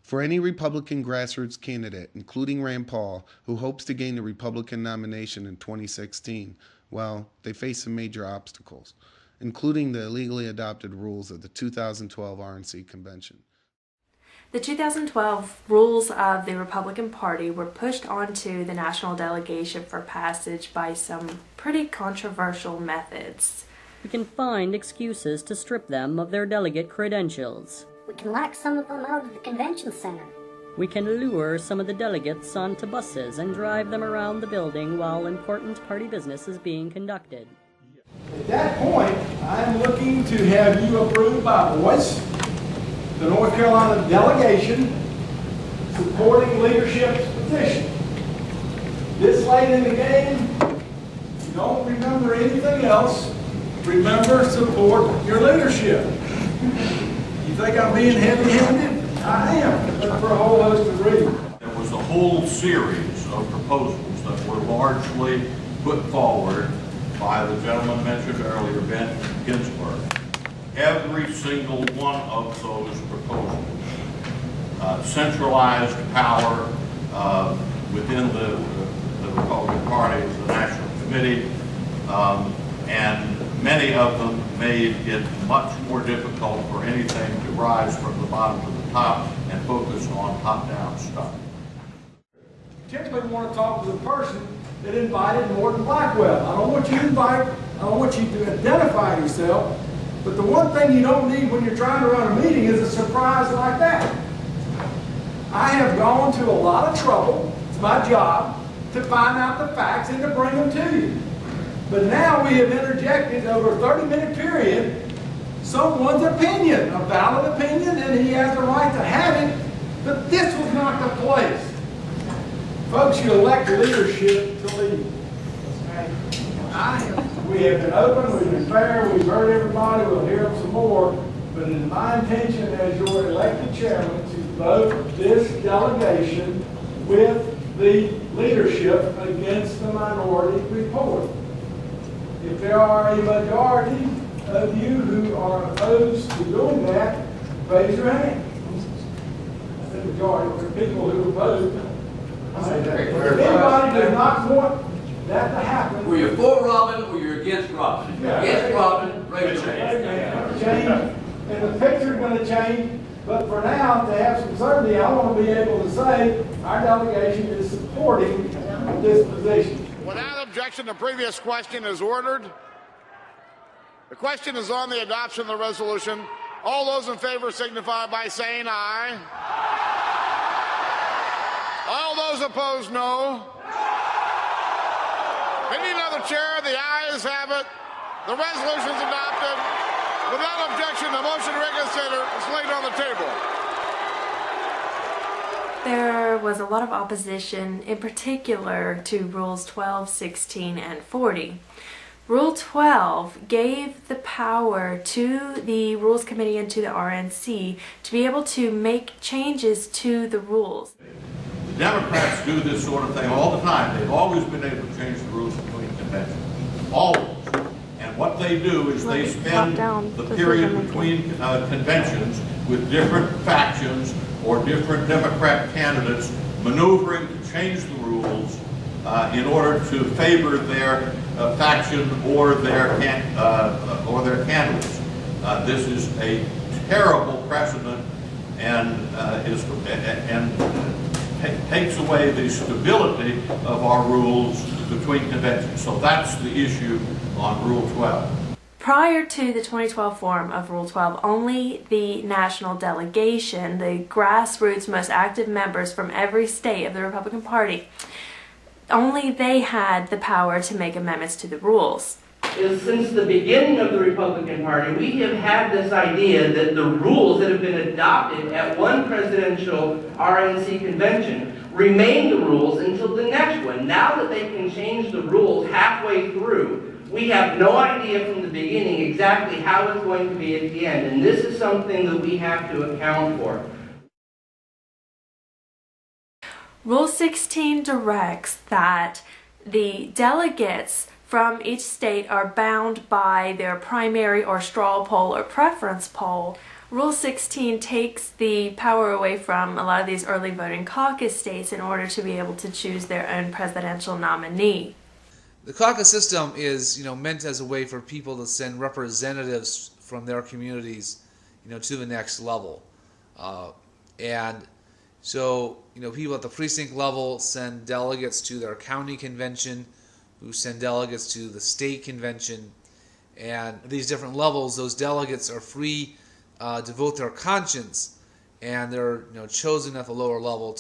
For any Republican grassroots candidate, including Rand Paul, who hopes to gain the Republican nomination in 2016, well, they face some major obstacles, including the illegally adopted rules of the 2012 RNC convention. The 2012 rules of the Republican Party were pushed onto the national delegation for passage by some pretty controversial methods. We can find excuses to strip them of their delegate credentials. We can lock some of them out of the convention center. We can lure some of the delegates onto buses and drive them around the building while important party business is being conducted. At that point, I'm looking to have you approve by voice the North Carolina delegation supporting leadership's petition. This late in the game, if you don't remember anything else, remember, support your leadership. You think I'm being heavy-handed? I am, but for a whole host of reasons. There was a whole series of proposals that were largely put forward by the gentleman mentioned earlier, Ben Ginsburg. Every single one of those proposals centralized power within the Republican Party, the National Committee, and many of them made it much more difficult for anything to rise from the bottom to the top and focus on top-down stuff. Typically want to talk to the person that invited Morton Blackwell. I don't want you to invite, I don't want you to identify yourself, but the one thing you don't need when you're trying to run a meeting is a surprise like that. I have gone to a lot of trouble, it's my job, to find out the facts and to bring them to you. But now we have interjected over a 30-minute period someone's opinion, a valid opinion, and he has the right to have it, but this was not the place. Folks, you elect leadership to lead. We have been open, we've been fair, we've heard everybody, we'll hear them some more, but it is my intention as your elected chairman to vote this delegation with the leadership against the minority report. If there are a majority of you who are opposed to doing that, raise your hand. The majority of people who oppose. If anybody does not want that to happen, were you for Robin or you're against Robin? If you're against Robin, raise your hand. Change, and the picture's going to change. But for now, to have some certainty, I want to be able to say our delegation is supporting this position. Without objection, the previous question is ordered. The question is on the adoption of the resolution. All those in favor signify by saying aye. All those opposed, no. Any other chair, the ayes have it. The resolution is adopted. Without objection, the motion to reconsider is laid on the table. There was a lot of opposition, in particular to Rules 12, 16, and 40. Rule 12 gave the power to the Rules Committee and to the RNC to be able to make changes to the rules. The Democrats do this sort of thing all the time. They've always been able to change the rules between conventions. Always. And what they do is they spend the period between conventions with different factions or different Democrat candidates maneuvering to change the rules in order to favor their faction or their candidates. This is a terrible precedent and takes away the stability of our rules between conventions. So that's the issue on Rule 12. Prior to the 2012 form of Rule 12, only the national delegation, the grassroots most active members from every state of the Republican Party, only they had the power to make amendments to the rules. Since the beginning of the Republican Party, we have had this idea that the rules that have been adopted at one presidential RNC convention remain the rules until the next one. Now that they can change the rules halfway through, we have no idea from the beginning exactly how it's going to be at the end, and this is something that we have to account for. Rule 16 directs that the delegates from each state are bound by their primary or straw poll or preference poll Rule 16 takes the power away from a lot of these early voting caucus states in order to be able to choose their own presidential nominee. The caucus system is, meant as a way for people to send representatives from their communities, to the next level. And so, people at the precinct level send delegates to their county convention, who send delegates to the state convention. And these different levels, those delegates are free to vote their conscience, and they're chosen at the lower level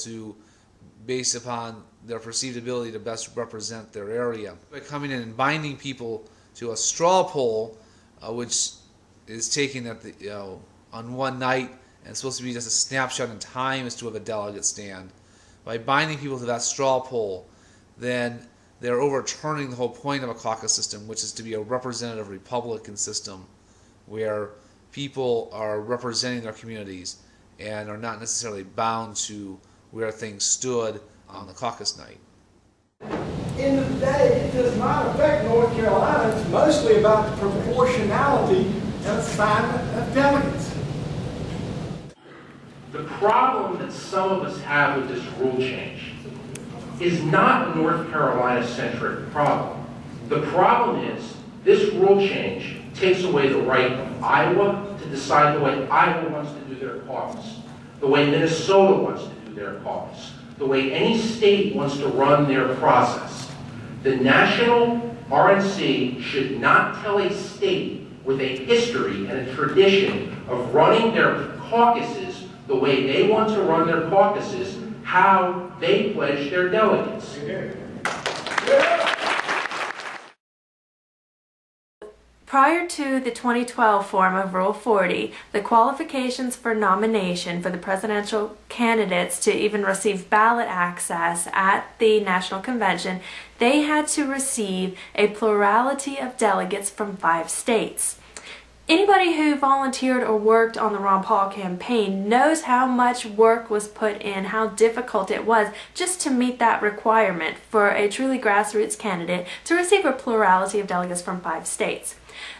based upon their perceived ability to best represent their area. By coming in and binding people to a straw poll, which is taken at on one night and it's supposed to be just a snapshot in time as to have a delegate stand. By binding people to that straw poll, then they're overturning the whole point of a caucus system, which is to be a representative Republican system where people are representing their communities and are not necessarily bound to where things stood on the caucus night. End of the day, it does not affect North Carolina. It's mostly about the proportionality and assignment of delegates. The problem that some of us have with this rule change is not a North Carolina-centric problem. The problem is this rule change takes away the right of Iowa to decide the way Iowa wants to do their caucus, the way Minnesota wants to do their caucus, the way any state wants to run their process. The national RNC should not tell a state with a history and a tradition of running their caucuses the way they want to run their caucuses how they pledge their delegates. Prior to the 2012 form of Rule 40, the qualifications for nomination for the presidential candidates to even receive ballot access at the National Convention, they had to receive a plurality of delegates from 5 states. Anybody who volunteered or worked on the Ron Paul campaign knows how much work was put in, how difficult it was just to meet that requirement for a truly grassroots candidate to receive a plurality of delegates from 5 states.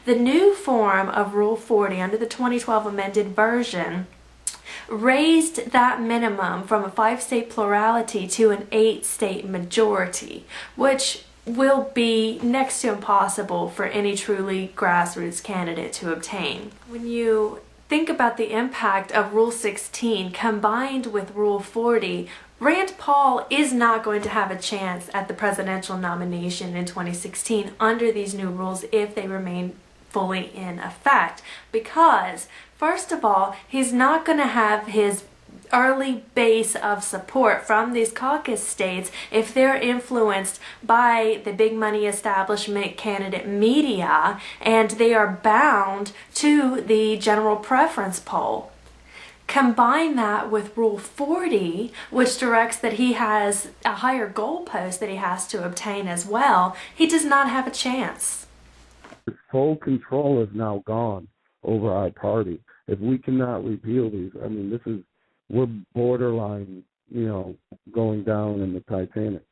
The new form of Rule 40 under the 2012 amended version raised that minimum from a 5-state plurality to an 8-state majority, which will be next to impossible for any truly grassroots candidate to obtain. When you think about the impact of Rule 16 combined with Rule 40, Rand Paul is not going to have a chance at the presidential nomination in 2016 under these new rules if they remain fully in effect, because first of all, he's not going to have his early base of support from these caucus states if they're influenced by the big money establishment candidate media and they are bound to the general preference poll. Combine that with Rule 40, which directs that he has a higher goalpost that he has to obtain as well, he does not have a chance. Full control is now gone over our party. If we cannot repeal these, I mean, we're borderline, going down in the Titanic.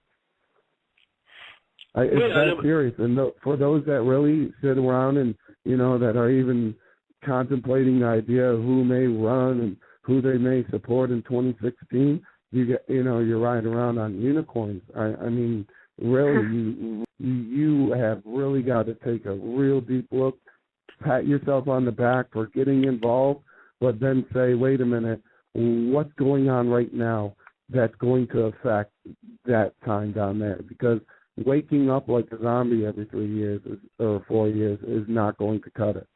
It's that serious. And for those that really sit around and, that are even contemplating the idea of who may run and who they may support in 2016, you're riding around on unicorns. I mean, really, you have really got to take a real deep look, pat yourself on the back for getting involved, but then say, wait a minute, what's going on right now that's going to affect that time down there? Because waking up like a zombie every 3 years or 4 years is not going to cut it.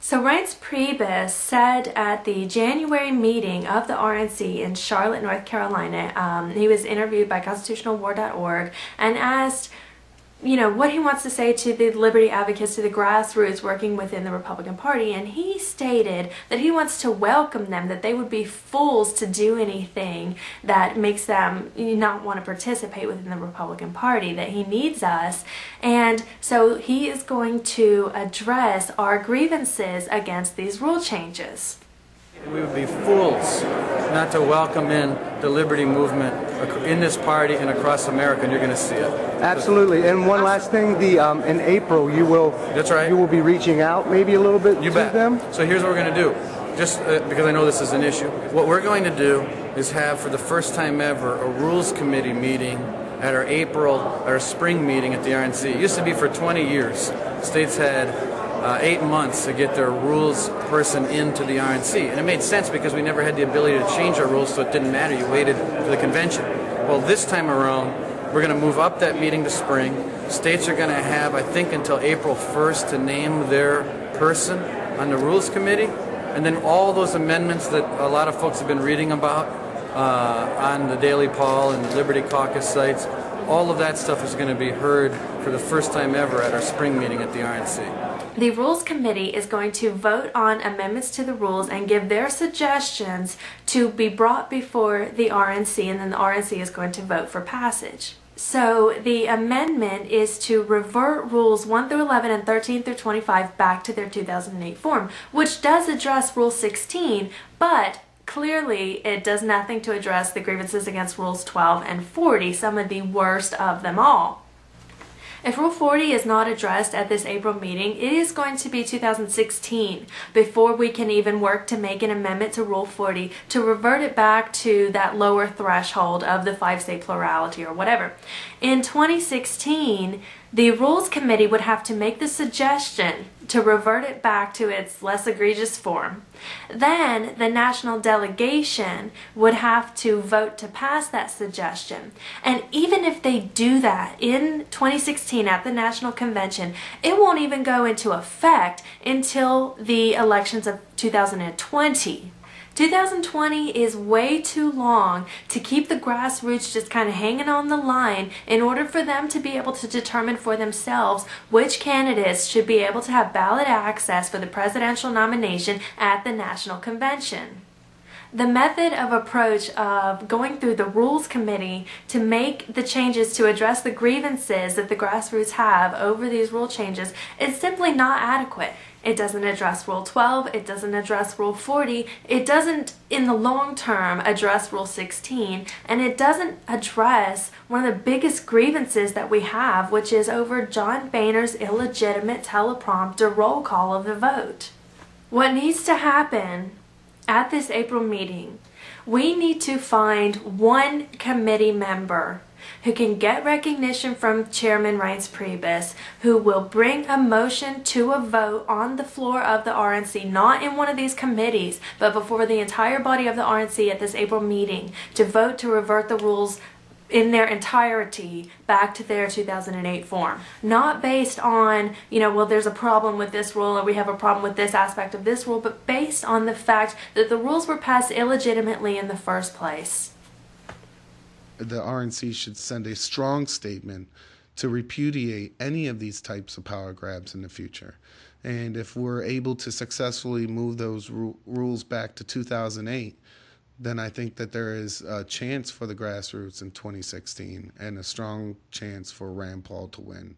So Reince Priebus said at the January meeting of the RNC in Charlotte, North Carolina, he was interviewed by constitutionalwar.org and asked, what he wants to say to the liberty advocates, to the grassroots working within the Republican Party, and he stated that he wants to welcome them, that they would be fools to do anything that makes them not want to participate within the Republican Party, that he needs us, and so he is going to address our grievances against these rule changes. we would be fools not to welcome in the liberty movement in this party and across America, and you're going to see it. Absolutely. And one last thing, in April you will you will be reaching out maybe a little bit to them. So here's what we're going to do. Just because I know this is an issue, what we're going to do is have, for the first time ever, a rules committee meeting at our spring meeting at the RNC. It used to be for 20 years. States had 8 months to get their rules person into the RNC. And it made sense because we never had the ability to change our rules, so it didn't matter. You waited for the convention. Well, this time around, we're going to move up that meeting to spring. States are going to have, I think, until April 1st to name their person on the rules committee. And then all those amendments that a lot of folks have been reading about on the Daily Paul and the Liberty Caucus sites, all of that stuff is going to be heard for the first time ever at our spring meeting at the RNC. The Rules Committee is going to vote on amendments to the rules and give their suggestions to be brought before the RNC, and then the RNC is going to vote for passage. So the amendment is to revert rules 1 through 11 and 13 through 25 back to their 2008 form, which does address Rule 16, but clearly it does nothing to address the grievances against Rules 12 and 40, some of the worst of them all. If Rule 40 is not addressed at this April meeting, it is going to be 2016 before we can even work to make an amendment to Rule 40 to revert it back to that lower threshold of the 5-state plurality or whatever. In 2016, the Rules Committee would have to make the suggestion to revert it back to its less egregious form. Then the national delegation would have to vote to pass that suggestion. And even if they do that in 2016 at the National Convention, it won't even go into effect until the elections of 2020. 2020 is way too long to keep the grassroots just kind of hanging on the line in order for them to be able to determine for themselves which candidates should be able to have ballot access for the presidential nomination at the National Convention. The method of approach of going through the Rules Committee to make the changes to address the grievances that the grassroots have over these rule changes is simply not adequate. It doesn't address Rule 12, it doesn't address Rule 40, it doesn't in the long term address Rule 16, and it doesn't address one of the biggest grievances that we have, which is over John Boehner's illegitimate teleprompter roll call of the vote. What needs to happen at this April meeting, we need to find one committee member who can get recognition from Chairman Reince Priebus, who will bring a motion to a vote on the floor of the RNC, not in one of these committees, but before the entire body of the RNC at this April meeting, to vote to revert the rules in their entirety back to their 2008 form. Not based on, well, there's a problem with this rule or we have a problem with this aspect of this rule, but based on the fact that the rules were passed illegitimately in the first place. The RNC should send a strong statement to repudiate any of these types of power grabs in the future. And if we're able to successfully move those rules back to 2008, then I think that there is a chance for the grassroots in 2016 and a strong chance for Rand Paul to win.